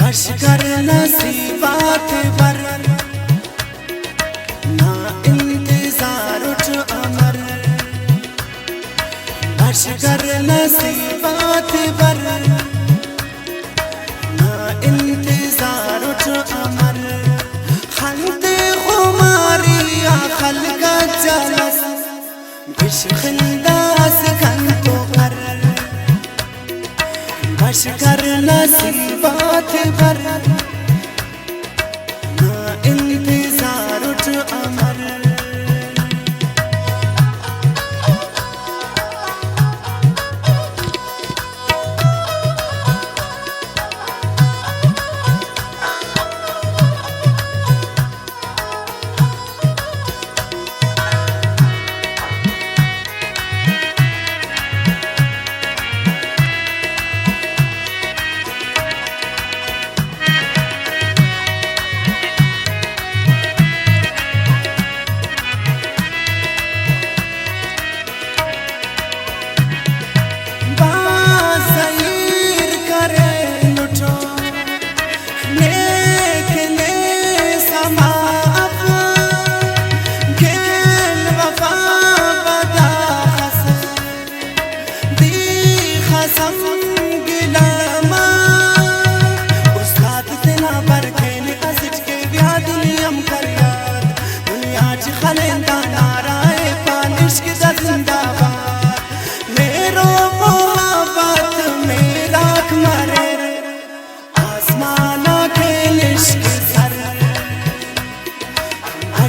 बश कर नसीबात बर ना इंतजार उठ अमर बश कर नसीबात बर ना इंतजार उठ अमर खंदे खुमारी या खलका जलस बिश खिंदास खंतो कर बश कर नसीबात बर ना इंतजार उठ अमर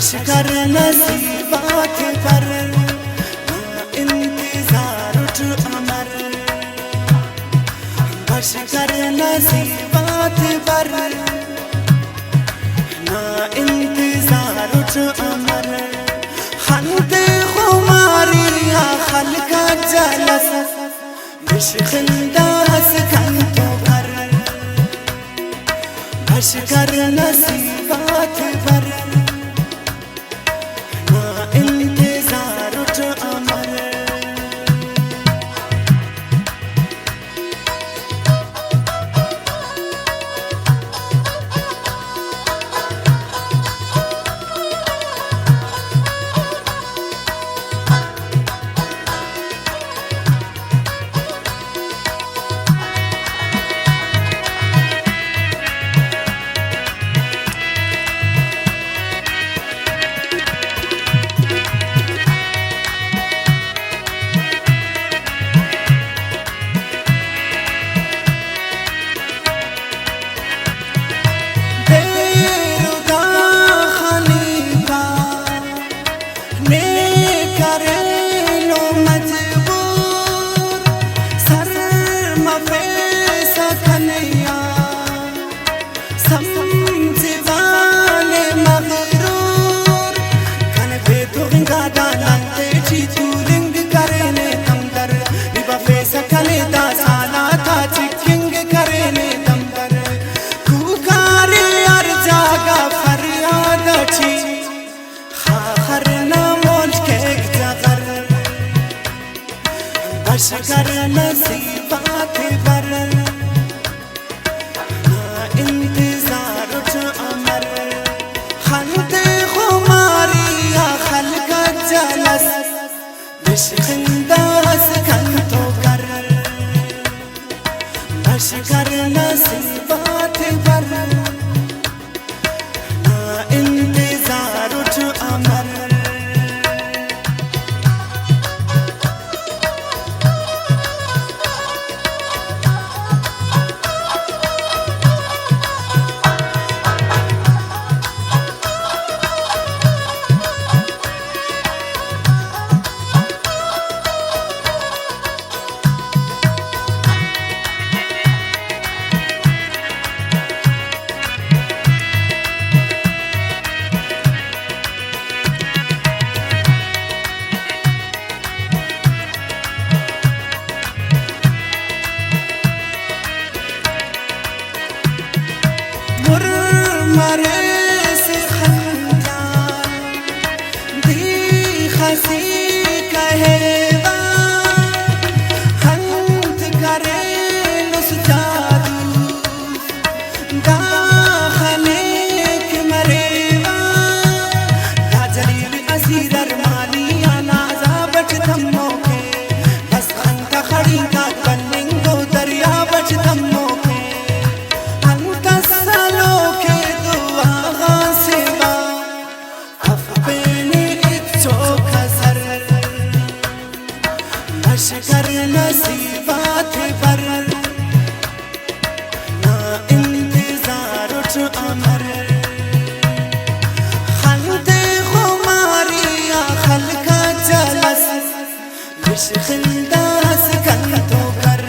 बश कर नसीबात पर ना इंतजार उठ अमर बश कर नसीबात पर ना इंतजार उठ अमर खंदे खुमारी या खलका जलस बिश खिंदास खंतो कर बश कर नसीबात पर इंतजार उठ अमर बश कर नसीबात पर ना इंतजार उठ अमर खंदे खुमारी या खलका जलस बिश खिंदास खंतो कर बश कर नसीबात पर ना इंतजार उठ अमर कर नसीबात पर ना इंतजार उठ अमर खलते खुमारी या खल का जलस विश खिंदास कन तो कर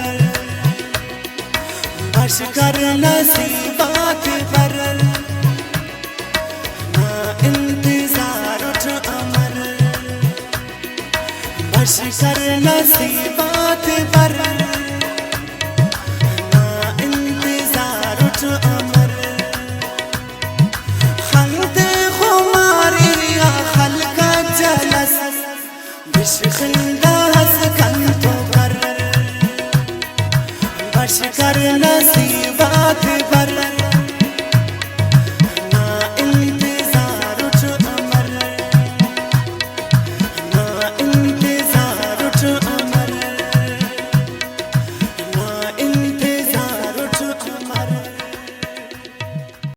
बश कर नसीबात पर ना इंतजार उठ अमर बश कर नसीबात पर ना इंतजार उठ अमर खलते खुमारी या खल का जलस विश खिंदास कन तो कर बश कर नसीबात पर